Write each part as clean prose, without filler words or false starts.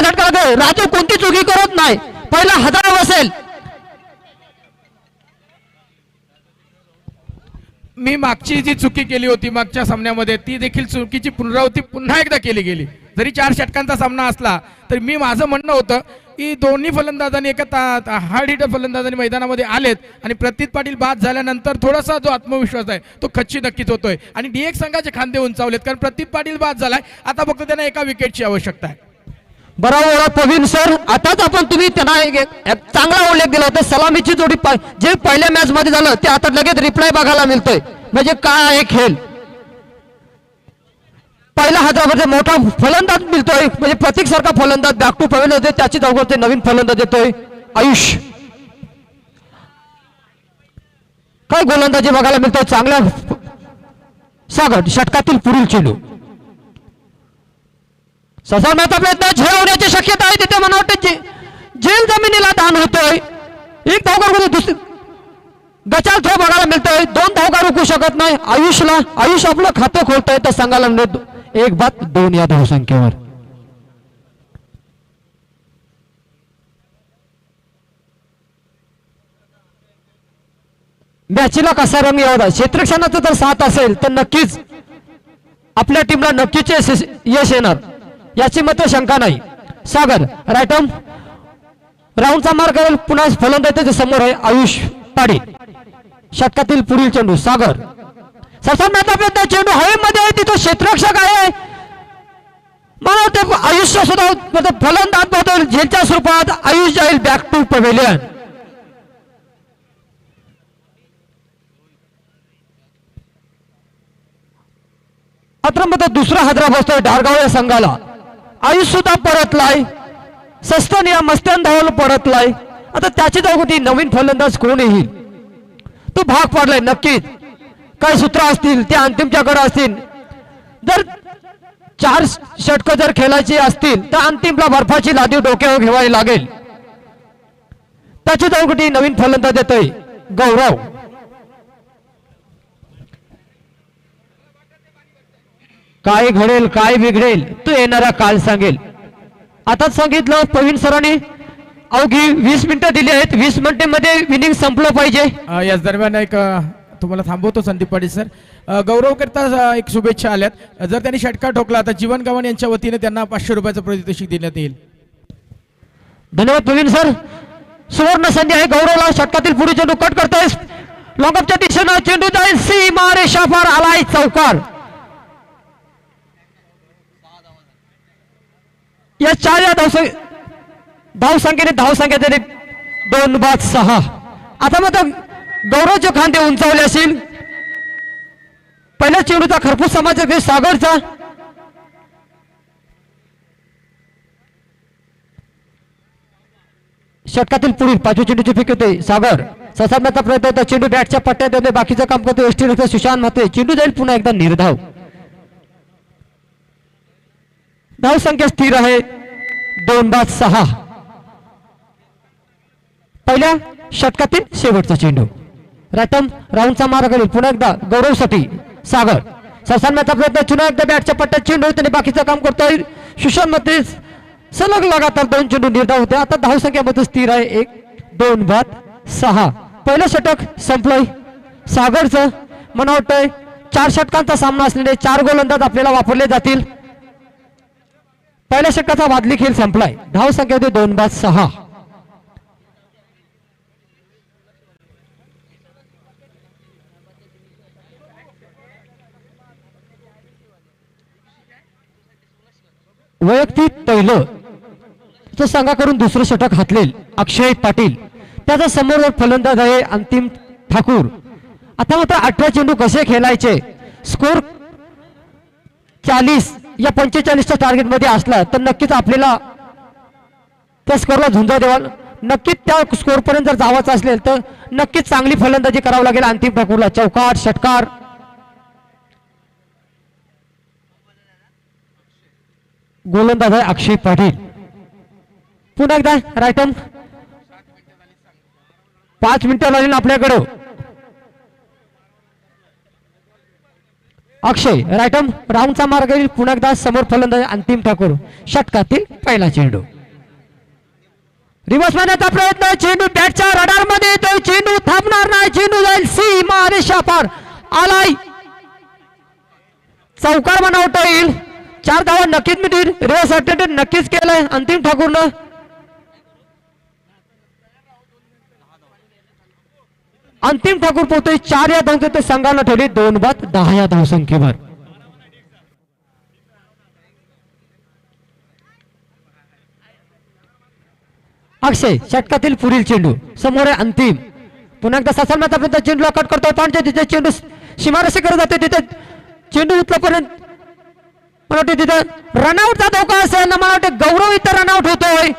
षटकात राजू कोणती चुकी करत नाही, पहिला हाताला बसेल. मी मागची जी चुकी केली होती मागच्या सामन्यामध्ये ती देखील चुकीची पुनरावृत्ती पुन्हा एकदा केली गेली. जरी 4 षटकांचा सामना असला तरी मी माझं म्हणणं होतं की दोन्ही फलंदाजांनी एका हार्ड हिटर फलंदाजांनी मैदानामध्ये आलेत आणि प्रतीत पाटील बाद झाल्यानंतर थोडासा जो आत्मविश्वास आहे तो खच्ची नक्कीच होतोय आणि DX संघाचे खांदे उंचावलेत, कारण प्रतीत पाटील बाद झालाय. आता फक्त त्यांना एका विकेटची आवश्यकता आहे. बरोबर प्रवीण सर, आताच आपण तुम्ही त्यांना एक चांगला उल्लेख दिला होता. सलामीची जोडी जे पहिल्या मॅच मध्ये झालं ते आता लगेच रिप्लाय बघायला मिळतोय. म्हणजे काय आहे खेळ. पहिला हैदराबादचा मोठा फलंदाज मिळतोय, म्हणजे प्रतीक सारखा फलंदाज बॅक टू प्रवीण होते, त्याची जागेवर नवीन फलंदाज येतोय आयुष. काय गोलंदाजी बघायला मिळतोय चांगल्या. सागर षटकातील पुढील चेंडू ससावण्याचा प्रयत्न, झेल होण्याची शक्यता आहे तिथे. मला वाटतं झेल जमिनीला दान होतोय. एक धावकार दुसरी गचाल थ्रो बघायला मिळतोय. 2 धावकार रोखू शकत नाही आयुषला. आयुष आपलं खातं खोलतोय तर संघाला 1-2 या धावसंख्येवर. मॅचला कसा रंग यावा, क्षेत्रक्षणाचा जर साथ असेल तर नक्कीच आपल्या टीमला नक्कीच यश येणार याची मात्र शंका नाही. सागर रायटम राऊंडचा मार्ग पुन्हा फलंदाजाच्या समोर आहे आयुष पाटील. षटकातील पुढील चेंडू सागर सरसावण्याचा प्रयत्न, चेंडू हवेमध्ये आहे, तिथं क्षेत्ररक्षक आहे. मला वाटतं आयुष्य सुद्धा फलंदाज बदल झेलच्या स्वरूपात आयुष जाईल बॅक टू पवेलियन. मात्र दुसरा हादरा बसतोय ढारगाव या संघाला. आयुष सुद्धा परतलाय, सस्तन या मस्त्यान धावाला परतलाय. आता त्याची जागोती नवीन फलंदाज कोण येईल तो भाग पडलाय. नक्कीच काय सूत्र असतील ते अंतिमच्याकडे असतील. जर 4 षटकं जर खेळायची असतील तर अंतिमला बर्फाची लादी डोक्यावर घ्यावी लागेल. त्याची जागोती नवीन फलंदाज येतोय गौरव. काय घडेल काय बिघडेल तो येणारा काल सांगेल. आताच सांगितलं प्रवीण सरांनी अवघी 20 मिनिटं दिली आहेत. 20 मिनिटांमध्ये विनिंग संपलं पाहिजे. याच दरम्यान एक तुम्हाला थांबवतो संदीप पाटील सर. गौरव करता एक शुभेच्छा आल्यात. जर त्यांनी षटकार ठोकला तर जीवन गव्हाण यांच्या वतीने त्यांना 500 रुपयाचं पारितोषिक देण्यात येईल. धन्यवाद प्रवीण सर. सुवर्ण संधी आहे गौरवला. षटकातील पुढे चेंडू कट करतोय लॉंगअपच्या दिशेनं. चेंडू जाईल सीमा रेषापार आलाय चौकार. या 4 या धावसंख्येने धावसंख्या 2-6. आता मात्र गौरवचे खांदे उंचावले असेल. पहिल्या चेंडूचा खरपूस समाज सागरचा. षटकातील पुढील 5वी चेंडूची फेक होते सागर. ससावण्याचा प्रयत्न होता. चेंडू बॅटच्या पट्ट्यात येते. बाकीचं काम करतो एसटी सुशांत म्हात्रे. चेंडू जाईल पुन्हा एकदा निर्धाव. धावसंख्या स्थिर आहे 2-6. पहिल्या षटकातील शेवटचा चेंडू रॅटम राऊंडचा मार्ग करेल. पुन्हा एकदा गौरवसाठी सागर. ससावण्याचा प्रयत्न. पुन्हा एकदा बॅटच्या पट्ट्यात चेंडू त्याने बाकीचं काम करतोय सुशांत म्हात्रे. सलग लगातार 2 चेंडू निर्धाव होते. आता धावसंख्यामध्ये स्थिर आहे 1-2-6. पहिलं षटक संपलंय सागरचं. मला वाटतंय 4 षटकांचा सामना असलेले 4 गोलंदाज आपल्याला वापरले जातील. पहिल्या षटकाचा वादली खेळ संपलाय. धावसंख्या 2-6. वैयक्तिक पहिलं तो संघाकडून दुसरं षटक हातलेल अक्षय पाटील. त्याचा समोर फलंदाज आहे अंतिम ठाकूर. आता मात्र 18 चेंडू कसे खेळायचे. स्कोर 40 या 45च्या टार्गेट मध्ये असला तर नक्कीच आपल्याला त्या स्कोरला झुंजा द्यावा. नक्कीच त्या स्कोर पर्यंत जर जावायचं असेल तर नक्कीच चांगली फलंदाजी करावी लागेल अंतिम ठाकूरला. चौकार षटकार. गोलंदाज आहे अक्षय पाटील. पुन्हा एकदा रायटम. 5 मिनिटं लागेल आपल्याकडं. अक्षय रायटम राऊंडचा मार्ग पुन्हा एकदा समोर फलंदाज अंतिम ठाकूर. षटकातील पहिला चेंडू. रिवर्स मारण्याचा प्रयत्न, चेंडू बॅटच्या रडार मध्ये येतोय, चेंडू थांबणार नाही, चेंडू जाईल सीमा रेषा पार आलाय, चौकार बनवता येईल, 4 धावा नक्कीच मिळतील, रिवर्स अटेम्प्ट नक्कीच केलंय अंतिम ठाकूरनं. अंतिम ठाकूर पोहतोय 4 या धावसंख्येत संघाला ठेवली 2 बाद 10 या धावसंख्येवर. अक्षय षटकातील पुढील चेंडू समोर आहे अंतिम, पुन्हा एकदा ससालमाचा पर्यंत चेंडू कट करतोय, पांढच्या तिथे चेंडू सीमारेषे करत जाते, तिथे चेंडू उचलापर्यंत मला वाटतं तिथं रनआउटचा धोका असेल ना, मला वाटतं गौरव इथं रनआउट होतोय.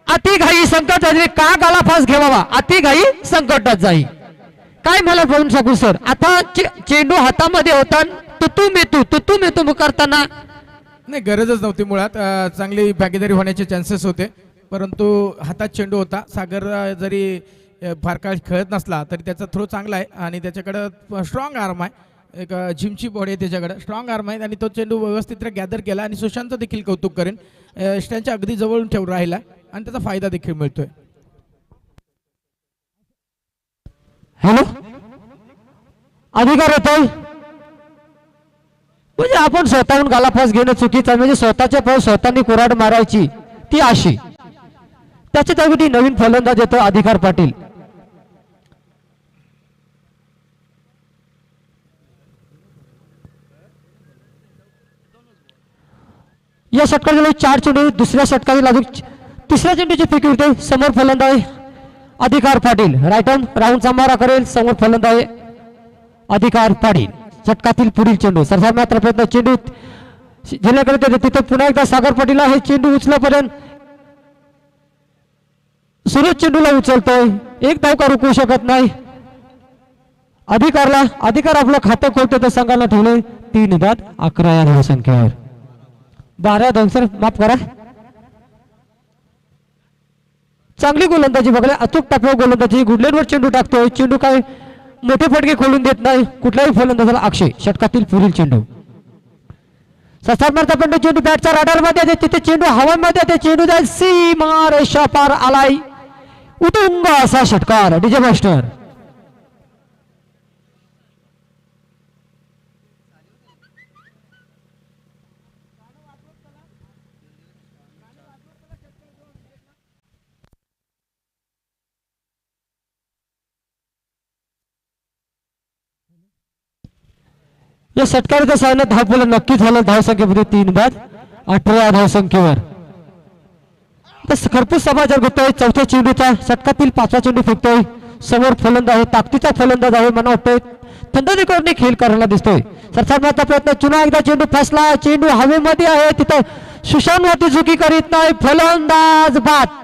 अति घाई संकटात जाईल, का गाला फास घ्यावा, अति घाई संकटात जाईल, काय मला बोलून शकू सर. आता चेंडू हातामध्ये होता, तुतू मेतू करताना नाही गरजच नव्हती मुळात, चांगली भागीदारी होण्याचे चान्सेस होते, परंतु हातात चेंडू होता. सागर जरी फार काळ खेळत नसला तरी त्याचा थ्रो चांगला आहे आणि त्याच्याकडं स्ट्रॉंग आर्म आहे, एक जिमची बॉडी आहे त्याच्याकडे, स्ट्रॉंग आर्म आहे आणि तो चेंडू व्यवस्थित गॅदर केला आणि सुशांत देखील कौतुक करेन, स्टँडच्या अगदी जवळून ठेवून राहिला आणि त्याचा फायदा देखील मिळतोय. हॅलो अधिकार होतोय, म्हणजे आपण स्वतःहून गालाफास घेणं चुकीचं, म्हणजे स्वतःच्या पाय स्वतःनी कुऱ्हाड मारायची ती अशी, त्याच्या जागी नवीन फलंदाज येतो अधिकार पाटील. या षटकाला 4 चेंडू, दुसऱ्या षटकाला अजून तिसऱ्या चेंडूची फेकी होते, समोर फलंदाज अधिकार पाटील, राईट आर्म राऊंडचा मारा करेल, समोर फलंदाज अधिकार पाटील. षटकातील पुढील चेंडू सरसार मात्र प्रयत्न, चेंडू जिल्ह्याकडे तिथे पुन्हा एकदा सागर पाटील आहे, चेंडू उचलापर्यंत सुरेश चेंडूला उचलतोय, एक धाव का रोखू शकत नाही, अधिकार आपलं खातं खोलतो तर संघाला ठेवले 3 बाद 11 या धावसंख्येवर. 12 धावसर माफ करा, चांगली गोलंदाजी बघा, अचूक टाकल्या गोलंदाजी, गुडलेनवर चेंडू टाकतोय, चेंडू काय मोठे फटके खोलून देत नाही कुठल्याही फलंदाजाला. अक्षय षटकातील पुढील चेंडू ससार पण चेंडू बॅटच्या राडार मध्ये, तिथे चेंडू हवामध्ये, चेंडू जाईल सीमा रेषा पार आलाय, उतुंग असा षटकार डीजे मास्टर. या षटकाराच्या साहाय्याने धावफलक नक्की झालं, धावसंख्येमध्ये 3 बाद 18 धावसंख्येवर. खरपूस समाचार घेतोय, चौथ्या चेंडूचा षटकातील 5वा चेंडू फेकतोय, समोर फलंदाज आहे, ताकदीचा फलंदाज आहे, मला वाटतंय थंडीकरणे खेळ करायला दिसतोय. सरसारण्याचा प्रयत्न, पुन्हा एकदा चेंडू फसला, चेंडू हवेमध्ये आहे, तिथं सुशांत वरती चुकी करीत नाही, फलंदाज बाद.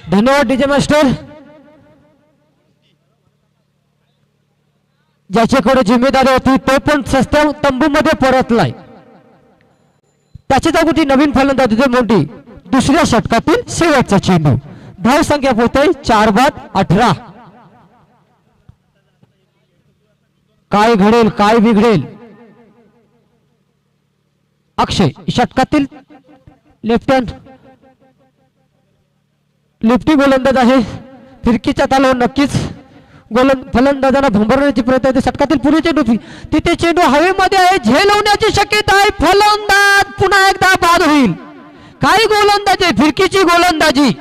धन्यवाद डीजे मास्टर, ज्याच्याकडे जिम्मेदारी होती तो पण सस्त्या तंबूमध्ये परतलाय, त्याची जागोटी नवीन फलंदाज मोठी. दुसऱ्या षटकातील शेवटचा चेंडू, धाव संख्या पोहोचते 4 बाद 18. काय घडेल काय बिघडेल. अक्षय षटकातील लेफ्ट हँड लेफ्टी गोलंदाज आहे, फिरकीच्या तालावर नक्कीच फलंदाजांना भंबरण्याची प्रयत्न आहे. षटकातील पुढे चेंडू, तिथे चेंडू हवेमध्ये आहे, झेलवण्याची शक्यता आहे, फलंदाज पुन्हा एकदा बाद होईल. काही गोलंदाजी, फिरकीची गोलंदाजी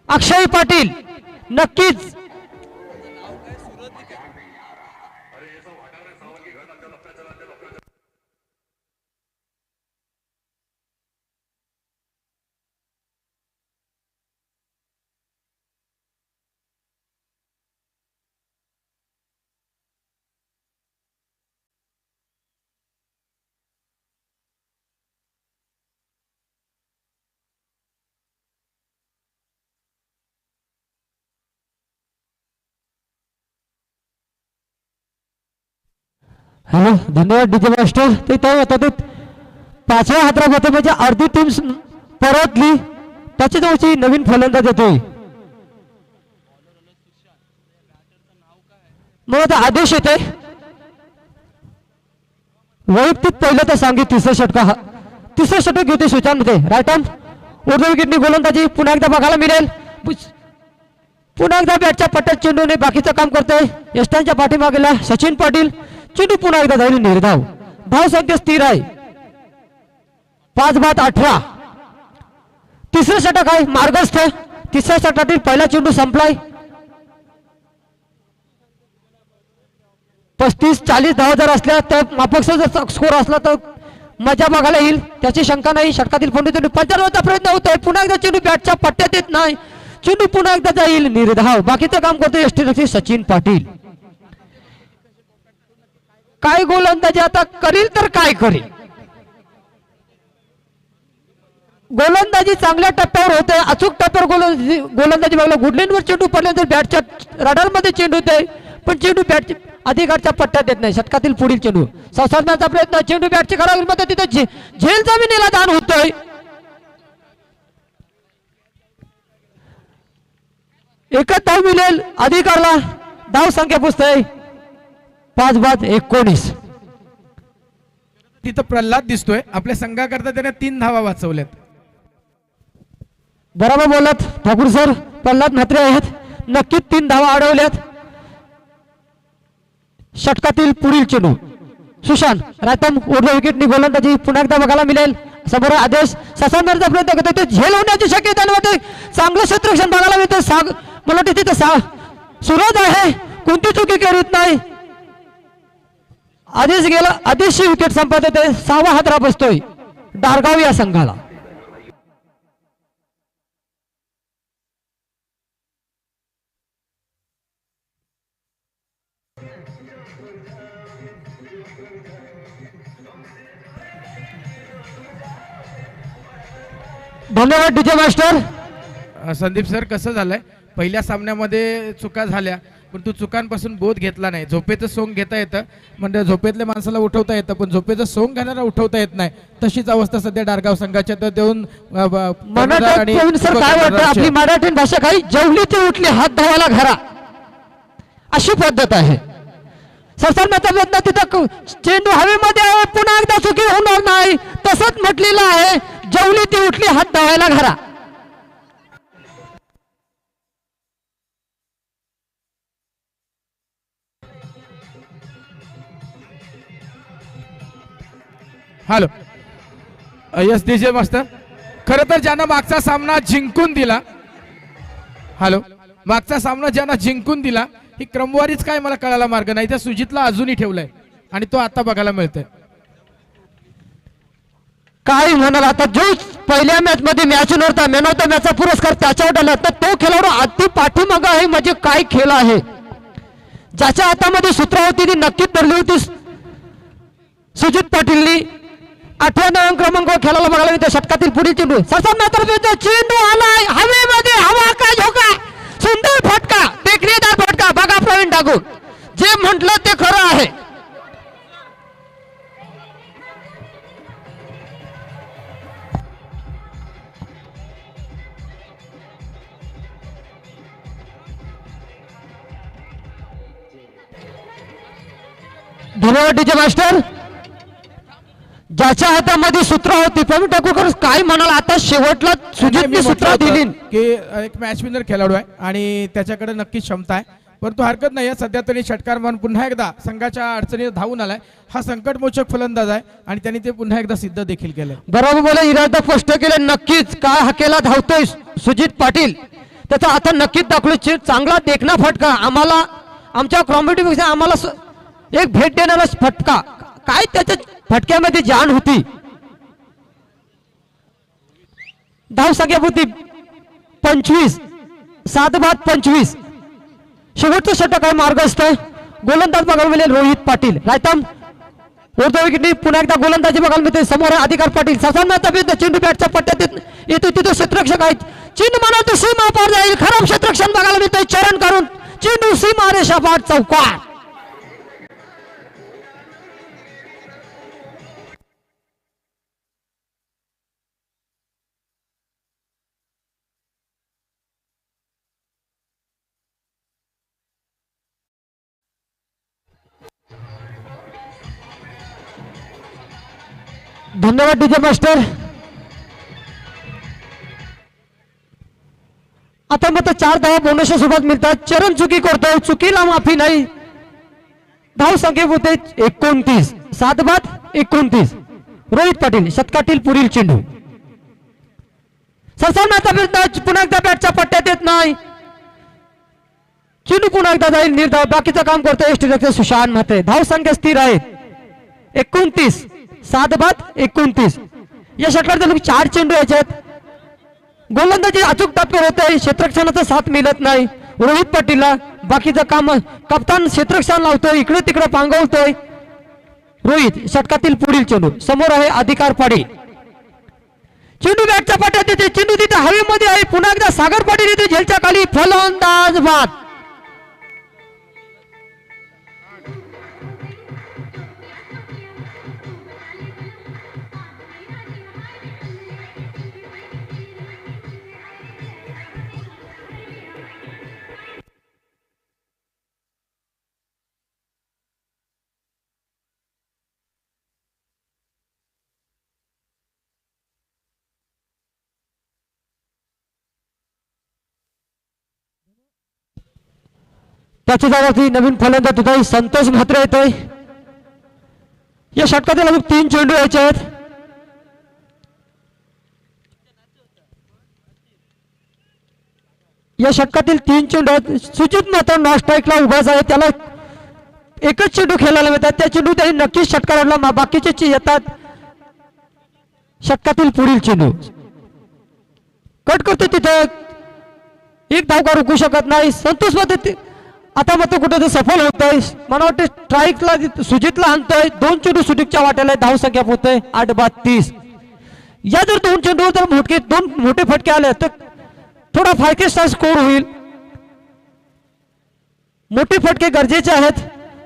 अक्षय पाटील नक्कीच हॅलो धन्यवाद डीजे मास्टर. ते काय होतं ते पाचव्या हातरामध्ये म्हणजे अर्धी टीम परतली, त्याच्या जवळची नवीन फलंदाज येतोय. मग आता आदेश येते वैयक्तिक पहिलं तर सांगित तिसरा षटक घेते सुचांमध्ये. राईट आर्म उर्ध्व विकेटनी गोलंदाजी पुन्हा एकदा बघायला मिळेल. पुन्हा एकदा बॅटच्या पट्ट्यात चेंडूने बाकीचं काम करतोय. यष्टांच्या पाठीमागेला सचिन पाटील. चेंडू पुन्हा एकदा जाईल निर्धाव. धाव संख्या स्थिर आहे 5-18. तिसरं षटक आहे मार्गस्थ. तिसऱ्या षटकातील पहिला चेंडू संपलाय. 35-40 धावा जर असल्या तर माफक जर स्कोर असला तर मजा बघायला येईल, त्याची शंका नाही. षटकातील चेंडू पंचावन्नचा प्रयत्न होतोय. पुन्हा एकदा चेंडू बॅटच्या पट्ट्यात येत नाही. चेंडू पुन्हा एकदा जाईल निर्धाव. बाकीचं काम करतोय यष्टीरक्षक सचिन पाटील. काय गोलंदाजी आता करील तर काय करेल. गोलंदाजी चांगल्या टप्प्यावर होते, अचूक टप्प्यावर गोलंदाजी बघला. गुडलेनवर चेंडू पडल्यानंतर बॅटच्या रडारमध्ये चेंडू होते, पण चेंडू बॅट अधिकारच्या पट्ट्यात येत नाही. षटकातील पुढील चेंडू संसाधनाचा प्रयत्न. चेंडू बॅटची खराब मध्ये तिथे झेल जमिनीला दान होतोय. एकच धाव मिळेल अधिकारला. धाव संख्या पुसतोय 5-19. तिथं प्रल्हाद दिसतोय. आपल्या संघाकरता त्याने 3 धावा वाचवल्यात. बरोबर बोलत ठाकूर सर. प्रल्हाद म्हात्रे आहेत, नक्कीच 3 धावा अडवल्यात. षटकातील पुढील चेंडू सुशांत रातम उर्ध्व विकेटनी गोलंदाजी पुन्हा एकदा बघायला मिळेल. समोर आदेश ससांबरचा प्रयत्न करतो, ते झेल होण्याची शक्यता नव्हती. चांगलं क्षेत्ररक्षण बघायला मिळतं. मला वाटतं तिथं सुरज आहे, कोणती चुकी करीत नाही. आदेश गेला. आदेशची विकेट संपत येते. 6वा हातरा बसतोय डारगाव या संघाला. धन्यवाद डीजे मास्टर. संदीप सर, कसं झालंय पहिल्या सामन्यामध्ये चुका झाल्या, पण तू चुकांपासून बोध घेतला नाही. झोपेचं सोंग घेता येतं, म्हणजे झोपेतल्या माणसाला उठवता येतं, पण झोपेचं सोंग घेणारा उठवता येत नाही. तशीच अवस्था सध्या डारगाव संघाच्या देऊन सर काय वाटतं आपली मराठी भाषा काही जेवली ते उठली हात धुवायला घरा अशी पद्धत आहे. सरसांनाचा प्रयत्न तिथं चेंडू हवेमध्ये आहे, पुन्हा एकदा चुकी होणार नाही तसंच म्हटलेलं आहे. जेवली ती उठली हात धुवायला घरा. Hello yes DJ master. खरं तर ज्यानं मागचा सामना जिंकून दिला, हॅलो मागचा सामना ज्यानं जिंकून दिला, ही क्रमवारीच काय मला कळायला मार्ग नाही. त्या सुजितला अजूनही ठेवलाय आणि तो आता बघायला मिळतोय. काय म्हणाल आता, जो पहिल्या मॅच मध्ये मॅच नव्हता, मॅन ऑफ द मॅचचा पुरस्कार त्याच्यावर आला, तर तो खेळाडू अगदी पाठीमाग आहे. म्हणजे काय खेळ आहे. ज्याच्या हातामध्ये सूत्र होती ती नक्कीच धरली होती सुजित पाटीलनी. 8व्या क्रमांकावर खेळायला बघायला मिळते. षटकातील पुढील चेंडू सरसांना चेंडू आलाय हवेमध्ये. हवा का झोका, सुंदर फटका, टेकणीदार फटका. बघा प्रवीण ठाकूर, जे म्हटलं ते खरं आहे. धन्यवाद डीजे मास्टर. ज्याच्या हातामध्ये सूत्र होती प्रवीण ठाकूर काय म्हणाल आता शेवटला सुजितने सूत्र दिली की एक मॅच विनर खेळाडू आहे आणि त्याच्याकडे नक्कीच क्षमता आहे, परंतु हरकत नाही. सध्या तरी षटकार म्हणून पुन्हा एकदा संघाच्या अडचणीत धावून आलाय. हा संकटमोचक फलंदाज आहे आणि त्यांनी ते पुन्हा एकदा सिद्ध देखील केलंय. बरोबर बोला, इरादा स्पष्ट केले. नक्कीच काय हकेला धावतोय सुजित पाटील, त्याचा आता नक्कीच दाखवलं. चांगला देखना फटका. आम्हाला आमच्या कॉम्पिटिपेक्षा आम्हाला एक भेट देणारा फटका. काय त्याच्या फटक्यामध्ये जान होती. धाव संख्या होती 25. 7-25. शेवटचं षटक आहे मार्गस्थ. गोलंदाज बघायला मिळेल रोहित पाटील. रायतम उर्ध्व विकेटनी पुन्हा एकदा गोलंदाजी बघायला मिळते. समोर अधिकार पाटील. ससांनाचा विरुद्ध चेंडू बॅटच्या पट्ट्यात येतो. तिथं क्षेत्ररक्षक आहेत. चिन्ह म्हणतो सीमा पार जाईल. खराब क्षेत्ररक्षण बघायला मिळतंय. चरण करून चेंडू सीमा रेषा पार चौकार. धन्यवाद डीजे मास्टर. आता मात्र 4 धावा बोनसच्या सोबत मिळतात. चरण चुकी करतोय, चुकीला माफी नाही. धाव संख्या होते 29. 7 बाद 29. रोहित पाटील शतकातील पुढील चेंडू. पुन्हा एकदा बॅटच्या पट्ट्यात येत नाही. चेंडू पुन्हा एकदा जाईल निर्धाव. बाकीचं काम करतोय यष्टीरक्षक सुशांत म्हात्रे. धाव संख्या स्थिर आहेत 29. 7 बाद 29. या षटकात 4 चेंडू याच्यात. गोलंदाजी अचूक तात्पर होते. क्षेत्ररक्षणाचा साथ मिळत नाही रोहित पाटीलला. बाकीचं काम कप्तान क्षेत्ररक्षण लावतोय, इकडे तिकडे पांगवतोय. रोहित षटकातील पुढील चेंडू. समोर आहे अधिकार पाडी. चेंडू बॅटच्या पाट्यात येते. चेंडू तिथे हवेमध्ये आहे. पुन्हा एकदा सागर पाटील येते झेलच्या खाली. फलंदाज बाद. त्याची जागा नवीन फलंदाज होता संतोष म्हात्रे येतोय. या षटकातील अजून 3 चेंडू यायचे आहेत. या षटकातील 3 चेंडू आहेत. सुजित मात्र नॉन स्ट्राईकला उभाच आहे. त्याला एकच चेंडू खेळायला मिळतात. त्या चेंडू त्यांनी नक्कीच षटकाराला बाकीचे येतात. षटकातील पुढील चेंडू कट करतो. तिथे एक धाव का रोखू शकत नाही संतोष मात्र. आता मात्र कुठे सफल होतोय. मला वाटतं स्ट्राईकला सुजितला आणतोय. 2 चेंडू सुजितच्या वाट्याला. धाव संख्या होतोय 8 बाद 30. या जर 2 चेंडू जर 2 मोठे फटके आले तर थोडा फायकेचा स्कोर होईल. मोठे फटके गरजेचे आहेत.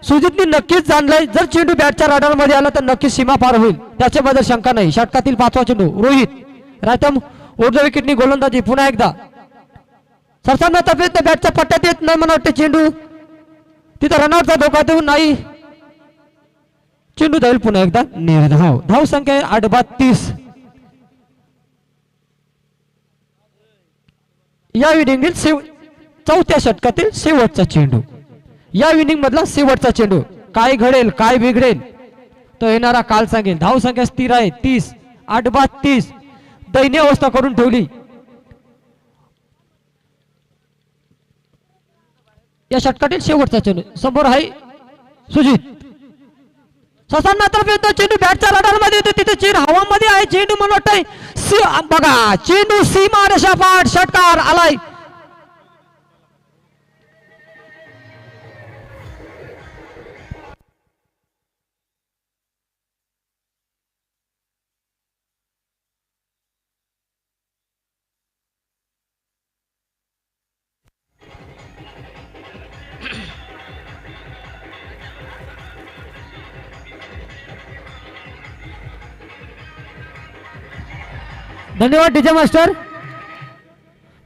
सुजितने नक्कीच जाणलंय जर चेंडू बॅटच्या राडार मध्ये आला तर नक्कीच सीमा पार होईल. त्याच्याबद्दल शंका नाही. षटकातील 5वा चेंडू. रोहित रायतम ऊर्ध्व विकेटनी गोलंदाजी. पुन्हा एकदा सरसांना तब्येत बॅटच्या पट्ट्यात येत नाही. मला वाटतं चेंडू तिथं रनआउटचा धोका देऊ नाही. चेंडू जाईल पुन्हा एकदा निर्धाव. धाव संख्या 8 बाद 30. या इनिंगतील 4थ्या षटकातील शेवटचा चेंडू. या इनिंग मधला शेवटचा चेंडू. काय घडेल काय बिघडेल तो येणारा काल सांगेल. धाव संख्या स्थिर आहे 30. 8 बाद 30. दयनीय अवस्था करून ठेवली. या षटकातील शेवटचा चेंडू. समोर आहे सुजित. ससांना चेंडू बॅटच्या रडार मध्ये येतो. तिथे चेंडू हवामध्ये आहे. चेंडू मला वाटतंय बघा चेंडू सीमा रेषा पाठ. षटकार आलाय. धन्यवाद डीजे मास्टर.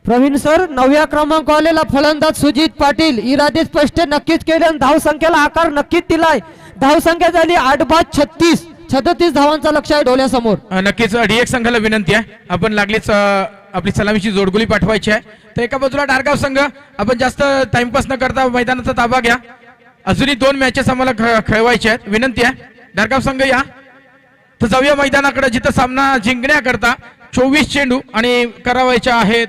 प्रवीण सर 9व्या क्रमांक आलेला फलंदाज सुजित पाटील. इरादे स्पष्ट नक्कीच केले आणि धाव संख्येला आकार नक्कीच दिलाय. धाव संख्या झाली 8 बाद 36. 37 धावांचा लक्ष आहे डोळ्यासमोर. नक्कीच डीएक्स संघाला विनंती आहे. आपण लागलीच आपली सलामीची जोडगोळी पाठवायची आहे. तर एका बाजूला डारगाव संघ आपण जास्त टाइमपास न करता मैदानाचा ताबा घ्या. अजूनही 2 मॅचेस आम्हाला खेळवायचे आहेत. विनंती आहे डारगाव संघ या. तर जाऊया मैदानाकडे जिथं सामना जिंकण्याकरता 24 चेंडू आणि करावायच्या आहेत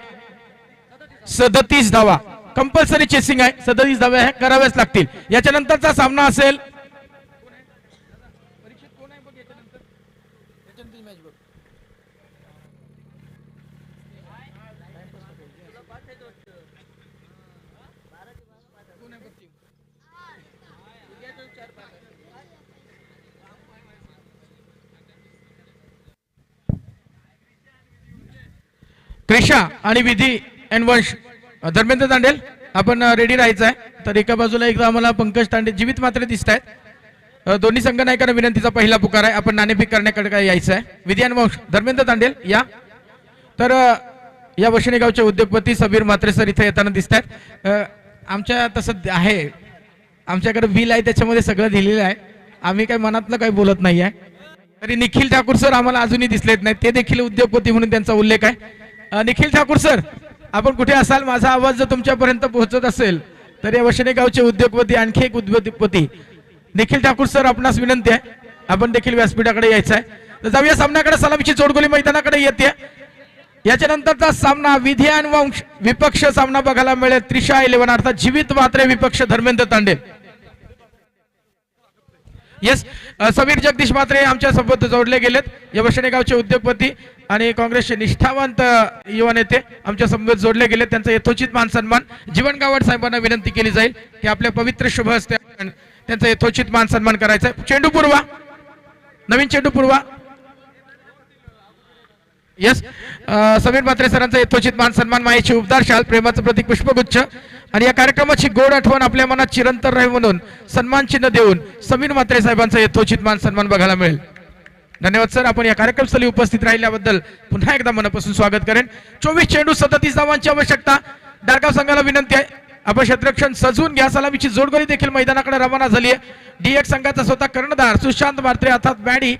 37 धावा. कंपल्सरी चेसिंग आहे. 37 धावा कराव्याच लागतील. याच्या नंतरचा सामना असेल क्रिशा आणि विधी एन वंश. धर्मेंद्र तांडेल आपण रेडी राहायचं आहे. तर एका बाजूला एकदा आम्हाला पंकज तांडे जीवित मात्र दिसत आहेत. दोन्ही संघ नायकांना विनंतीचा पहिला पुकार आहे. आपण नाणेफेक करण्याकडे काय यायचं आहे. विधी एन वंश धर्मेंद्र तांडेल या. तर या वशिणी गावचे उद्योगपती सबीर म्हात्रे सर इथे येताना दिसत आहेत. आमच्या तसं आहे आमच्याकडे बिल आहे त्याच्यामध्ये सगळं दिलेलं आहे. आम्ही काही मनातलं काही बोलत नाही आहे. तरी निखिल ठाकूर सर आम्हाला अजूनही दिसलेत नाही, ते देखील उद्योगपती म्हणून त्यांचा उल्लेख आहे. निखिल ठाकूर सर, आपण कुठे असाल, माझा आवाज जर तुमच्यापर्यंत पोहोचत असेल तर या वशने गावचे उद्योगपती, आणखी एक उद्योगपती निखिल ठाकूर सर, आपणास विनंती आहे आपण देखील व्यासपीठाकडे यायचं आहे. तर जाऊया सामन्याकडे. सलामीची जोडगोली मैदानाकडे येते. याच्या नंतरचा सामना विधी आणि वंश विपक्ष सामना बघायला मिळेल. त्रिशा 11 अर्थात जीवित मात्रे विपक्ष धर्मेंद्र तांडे. येस, समीर जगदीश मात्रे आमच्या सोबत जोडले गेलेत. यवशने गावचे उद्योगपती आणि काँग्रेसचे निष्ठावंत युवा नेते आमच्या सोबत जोडले गेलेत. त्यांचा यथोचित मान सन्मान जीवन गावड साहेबांना विनंती केली जाईल की आपल्या पवित्र शुभ हस्ते त्यांचा यथोचित मान सन्मान करायचा. चेंडू पूर्वा, नवीन चेंडू पूर्वा. यस, समीर म्हात्रे सरांचा यथोचित मान सन्मान, मायेची उबदार शाल, प्रेमाचं प्रतीक पुष्पगुच्छ आणि या कार्यक्रमाची गोड आठवण आपल्या मनात चिरंतर राहील म्हणून सन्मान चिन्ह देऊन समीर म्हात्रे साहेबांचा यथोचित मान सन्मान बघायला मिळेल. धन्यवाद सर, आपण या कार्यक्रमस्थळी उपस्थित राहिल्याबद्दल पुन्हा एकदा मनापासून स्वागत करेन. 24 चेंडू 37 धावांची आवश्यकता. डारगाव संघाला विनंती आहे आपण क्षेत्ररक्षण सजवून घ्या. सलामीची जोडगोळी देखील मैदानाकडे रवाना झाली आहे. D1 संघाचा स्वतः कर्णधार सुशांत म्हात्रे अर्थात बॅडी